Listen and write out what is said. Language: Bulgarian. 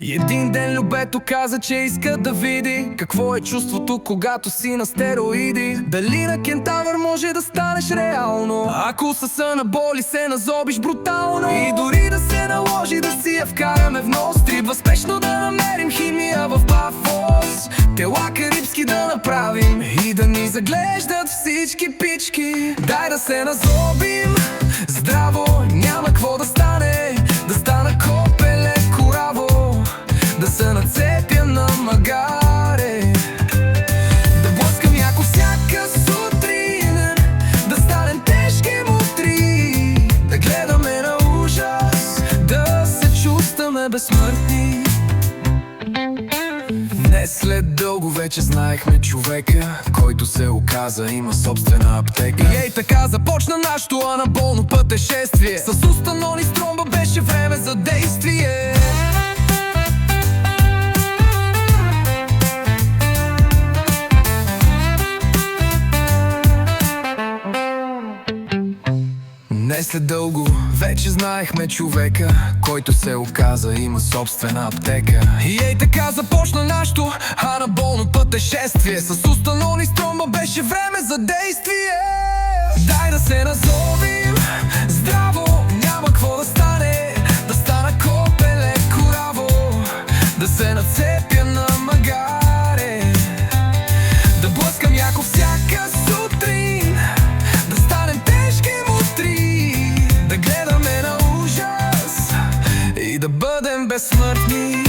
И един ден любето каза, че иска да види какво е чувството, когато си на стероиди. Дали на кентавър може да станеш реално, ако с анаболи се назобиш брутално. И дори да се наложи да си я вкараме в нос, трябва спешно да намерим химия в Пафос. Тела карибски да направим и да ни заглеждат всички пички. Дай да се назобим здраво, няма какво да стане. Да стана копеле кораво, да се нацепя на магаре, да блъскам яко всяка сутрин, да станем тежки мутри, да гледаме на ужас, да се чувстваме безсмъртни. Не след дълго вече знаехме човека, който се оказа има собствена аптека. И ей така започна нашето анаболно пътешествие. С устанони стромба беше време за действие. Не след дълго вече знаехме човека, който се оказа има собствена аптека. И ей така започна нашето анаболно пътешествие. С устанони стромба беше време за действие. Дай да се назовим здраво, няма какво да стане. Да стана копеле кораво, да се нацепя на магаре, да блъскам яко всяка сутрин, да станем тежки мутри, да гледаме на ужас и да бъдем безсмъртни.